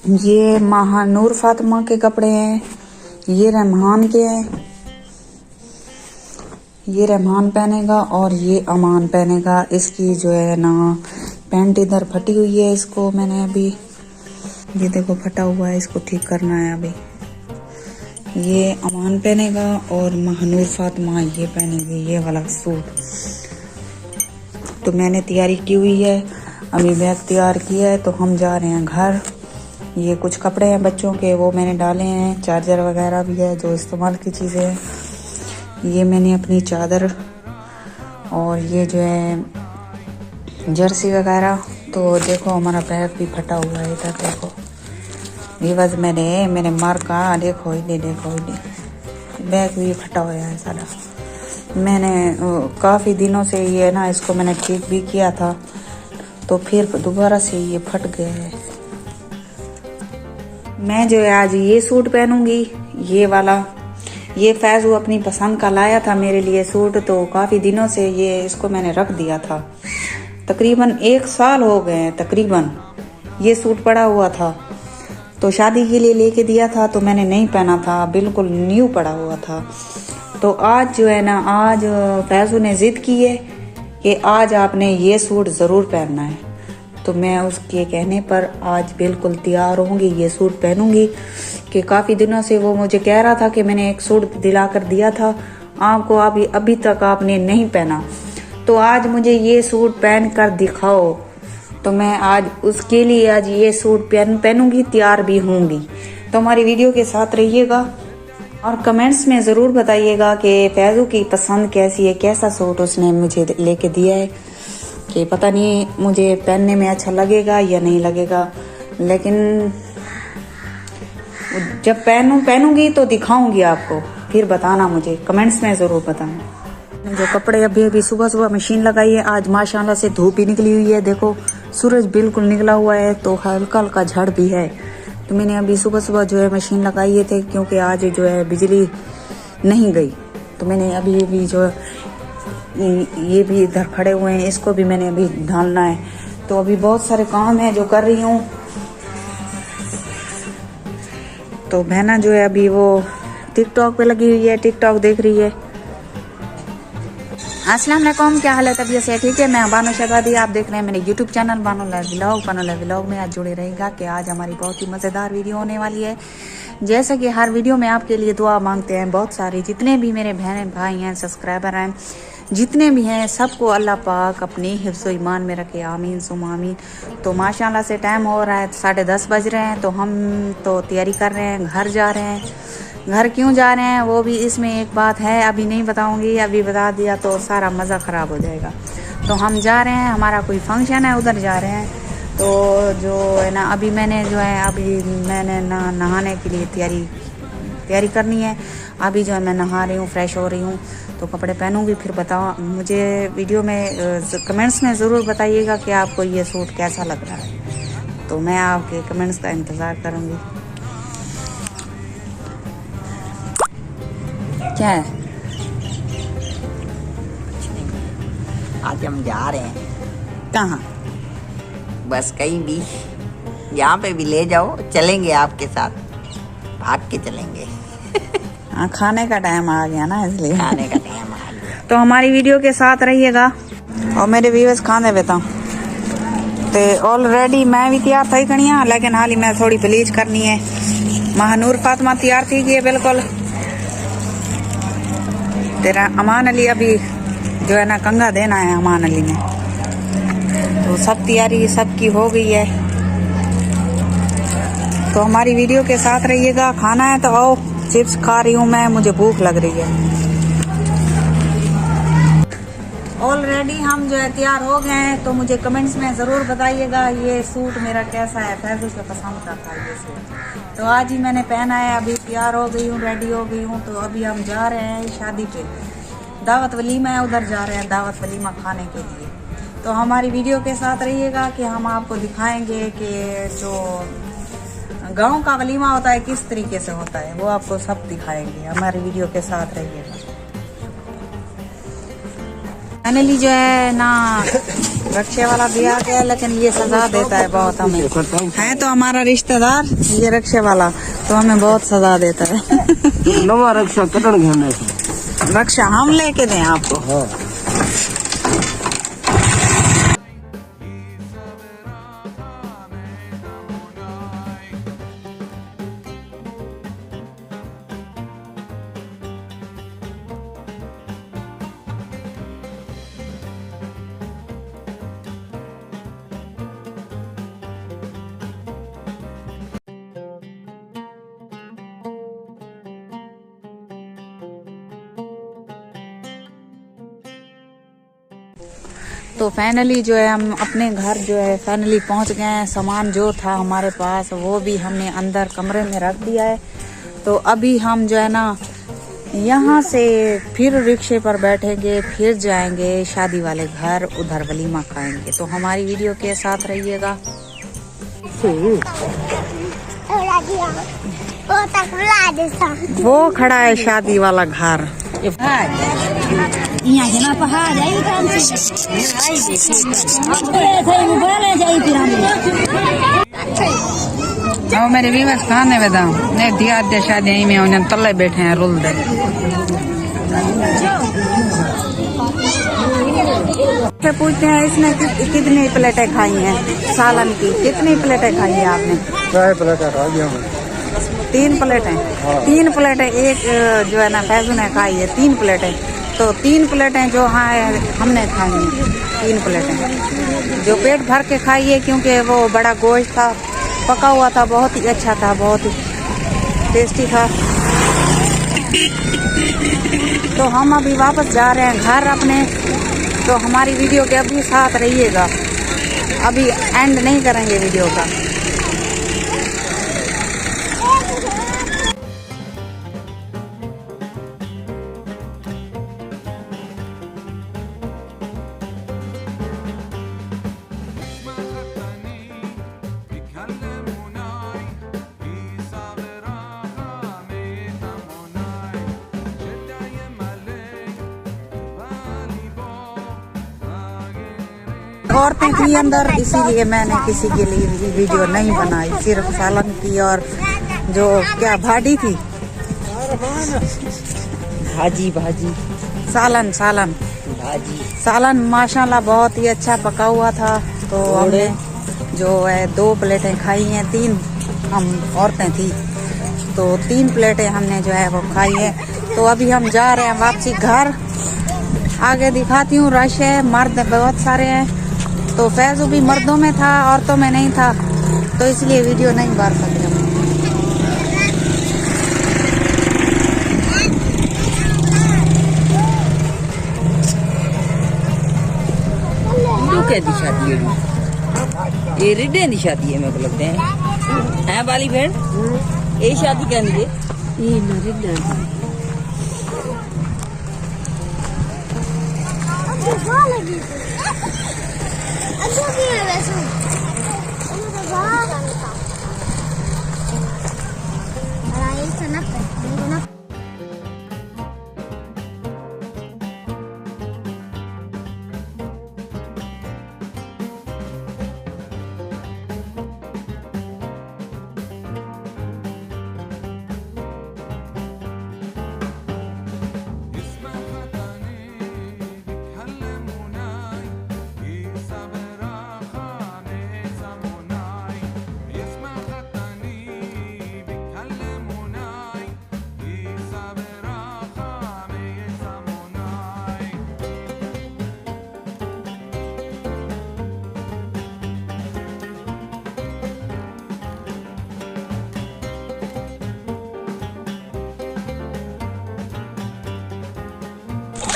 ये महानूर फातिमा के कपड़े हैं, ये रहमान के हैं। ये रहमान पहनेगा और ये अमान पहनेगा। इसकी जो है ना पैंट इधर फटी हुई है, इसको मैंने अभी ये देखो फटा हुआ है, इसको ठीक करना है अभी। ये अमान पहनेगा और महानूर फातिमा ये पहनेगी ये वाला सूट। तो मैंने तैयारी की हुई है, अभी बैग तैयार किया है, तो हम जा रहे हैं घर। ये कुछ कपड़े हैं बच्चों के, वो मैंने डाले हैं, चार्जर वगैरह भी है जो इस्तेमाल की चीज़ें हैं। ये मैंने अपनी चादर और ये जो है जर्सी वगैरह। तो देखो हमारा बैग भी फटा हुआ है, इधर देखो ये बस मैंने मार का देखो बैग भी फटा हुआ है सारा। मैंने काफ़ी दिनों से ये ना इसको मैंने ठीक भी किया था, तो फिर दोबारा से ये फट गया है। मैं जो है आज ये सूट पहनूंगी, ये वाला। ये फैज़ू अपनी पसंद का लाया था मेरे लिए सूट, तो काफ़ी दिनों से ये इसको मैंने रख दिया था। तकरीबन 1 साल हो गए हैं तकरीबन ये सूट पड़ा हुआ था। तो शादी के लिए लेके दिया था, तो मैंने नहीं पहना था, बिल्कुल न्यू पड़ा हुआ था। तो आज जो है ना, आज फैज़ू ने ज़िद की है कि आज आपने ये सूट ज़रूर पहनना है। तो मैं उसके कहने पर आज बिल्कुल तैयार होंगी, ये सूट पहनूंगी। कि काफ़ी दिनों से वो मुझे कह रहा था कि मैंने एक सूट दिला कर दिया था आपको, अभी तक आपने नहीं पहना, तो आज मुझे ये सूट पहन कर दिखाओ। तो मैं आज उसके लिए आज ये सूट पहनूंगी, तैयार भी होंगी। तो हमारी वीडियो के साथ रहिएगा और कमेंट्स में ज़रूर बताइएगा कि फैज़ू की पसंद कैसी है, कैसा सूट उसने मुझे लेके दिया है। कि पता नहीं मुझे पहनने में अच्छा लगेगा या नहीं लगेगा, लेकिन जब पहनूंगी तो दिखाऊंगी आपको, फिर बताना मुझे कमेंट्स में ज़रूर बताना। जो कपड़े अभी सुबह मशीन लगाई है, आज माशाल्लाह से धूप भी निकली हुई है। देखो सूरज बिल्कुल निकला हुआ है, तो हल्का हल्का झड़ भी है। तो मैंने अभी सुबह जो है मशीन लगाई थे, क्योंकि आज जो है बिजली नहीं गई। तो मैंने अभी जो ये भी इधर खड़े हुए हैं, इसको भी मैंने अभी ढालना है। तो अभी बहुत सारे काम है जो कर रही हूँ। तो बहना जो है अभी वो टिकटॉक पे लगी हुई है, टिकटॉक देख रही है। अस्सलाम वालेकुम, क्या हाल है? तबीयत से ठीक है? मैं बानो शहजादी, आप देख रहे हैं मेरे YouTube channel Bano live vlog में। आज जुड़े रहेगा कि आज हमारी बहुत ही मज़ेदार वीडियो होने वाली है। जैसे कि हर वीडियो में आपके लिए दुआ मांगते हैं बहुत सारी, जितने भी मेरे बहन भाई हैं, सब्सक्राइबर हैं, जितने भी हैं, सबको अल्लाह पाक अपने हिफ्ज़ ईमान में रखे, आमीन सुम आमीन। तो माशाल्लाह से टाइम हो रहा है, 10:30 बज रहे हैं। तो हम तो तैयारी कर रहे हैं, घर जा रहे हैं। घर क्यों जा रहे हैं वो भी इसमें एक बात है, अभी नहीं बताऊंगी, अभी बता दिया तो सारा मज़ा ख़राब हो जाएगा। तो हम जा रहे हैं, हमारा कोई फंक्शन है, उधर जा रहे हैं। तो जो है ना अभी मैंने नहाने के लिए तैयारी करनी है। अभी जो है मैं नहा रही हूँ, फ्रेश हो रही हूँ, तो कपड़े पहनूंगी, फिर बताओ मुझे वीडियो में कमेंट्स में ज़रूर बताइएगा कि आपको ये सूट कैसा लग रहा है। तो मैं आपके कमेंट्स का इंतज़ार करूँगी। क्या है? आज हम जा रहे हैं। कहाँ? बस कहीं भी, यहाँ पे भी ले जाओ, चलेंगे आपके साथ, भाग के चलेंगे। हाँ, खाने का टाइम आ गया ना, इसलिए खाने का टाइम आ गया। तो हमारी वीडियो के साथ रहिएगा और मेरे व्यूअर्स खाने बेता। तो ऑलरेडी मैं भी तैयार थी खड़िया, लेकिन हाल ही मैं थोड़ी ब्लीच करनी है। महानूर फातिमा तैयार थी गई बिल्कुल। तेरा अमान अली अभी जो है ना कंगा देना है अमान अली ने। तो सब तैयारी सबकी हो गई है। तो हमारी वीडियो के साथ रहिएगा। खाना है तो आओ, चिप्स खा रही हूँ मैं, मुझे भूख लग रही है। ऑलरेडी हम जो है तैयार हो गए हैं। तो मुझे कमेंट्स में ज़रूर बताइएगा ये सूट मेरा कैसा है, फैज़ू को पसंद का था ये सूट। तो आज ही मैंने पहना है, अभी तैयार हो गई हूँ, रेडी हो गई हूँ। तो अभी हम जा रहे हैं शादी पे, दावत वलीमा है, उधर जा रहे हैं दावत वलीमा खाने के लिए। तो हमारी वीडियो के साथ रहिएगा कि हम आपको दिखाएंगे कि जो गांव का वलीमा होता है किस तरीके से होता है, वो आपको सब दिखाएंगे। हमारी वीडियो के साथ रहिएगा। फाइनली जो है ना रक्षे वाला भी आ गया, लेकिन ये सजा देता है बहुत हमें। है तो हमारा रिश्तेदार ये रक्षे वाला, तो हमें बहुत सजा देता है। नवा रक्षा कटन घेने रक्षा हम लेके दें आपको? हाँ। तो फाइनली जो है हम अपने घर जो है फाइनली पहुंच गए हैं। सामान जो था हमारे पास वो भी हमने अंदर कमरे में रख दिया है। तो अभी हम जो है ना यहाँ से फिर रिक्शे पर बैठेंगे, फिर जाएंगे शादी वाले घर, उधर वलीमा खाएंगे। तो हमारी वीडियो के साथ रहिएगा। वो खड़ा है शादी वाला घर। मेरे व्यूअर्स खाने में था ने दिया दे शादी यहीं में उन्हें तले बैठे हैं रुल दे। पूछते हैं इसने कितनी प्लेटें खाई हैं सालन की? कितनी प्लेटें खाई है आपने? 3 प्लेटें खा गया हूँ। 3 प्लेटें? हाँ। 3 प्लेटें एक जो है ना फैजू ने खाई है 3 प्लेटें। तो 3 प्लेटें जो है हमने खाई हैं 3 प्लेटें जो पेट भर के खाई है, क्योंकि वो बड़ा गोश्त था, पका हुआ था, बहुत ही अच्छा था, बहुत ही टेस्टी था। तो हम अभी वापस जा रहे हैं घर अपने। तो हमारी वीडियो के अभी साथ रहिएगा, अभी एंड नहीं करेंगे वीडियो का। औरतें थी अंदर, इसीलिए मैंने किसी के लिए वीडियो नहीं बनाई, सिर्फ सालन की और जो क्या भाजी थी, भाजी सालन सालन माशाल्लाह बहुत ही अच्छा पका हुआ था। तो हमने जो है 2 प्लेटें खाई हैं, 3 हम औरतें थी, तो 3 प्लेटें हमने जो है वो खाई है। तो अभी हम जा रहे हैं वापसी घर। आगे दिखाती हूँ, रश है, मर्द बहुत सारे हैं। तो फैजू भी मर्दों में था, औरतों में नहीं था, तो इसलिए वीडियो नहीं बार सकते हम। क्या दी शादी है? ये रिडे दी शादी है मेरे को लगते हैं बाली बहन। ये शादी क्या है? ये रिडे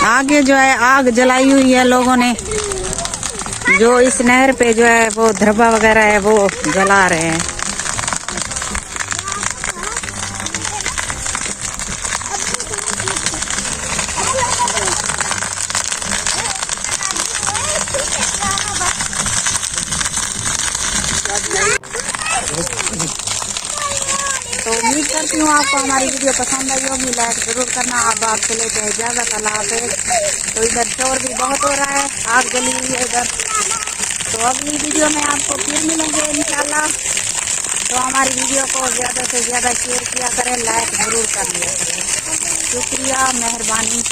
आगे जो है आग जलाई हुई है लोगों ने, जो इस नहर पे जो है वो धरबा वगैरह है वो जला रहे हैं। तो उम्मीद करती हूँ आपको हमारी वीडियो पसंद आई होगी। लाइक जरूर करना। अब आपसे लेते हैं इजाजत। अल्लाह हाफिज़। तो इधर शोर भी बहुत हो रहा है, आग जली हुई है इधर। तो अगली वीडियो में आपको फिर मिलेंगे इंशाल्लाह। तो हमारी वीडियो को ज़्यादा से ज़्यादा शेयर किया करें, लाइक जरूर कर लिया करें। शुक्रिया, मेहरबानी।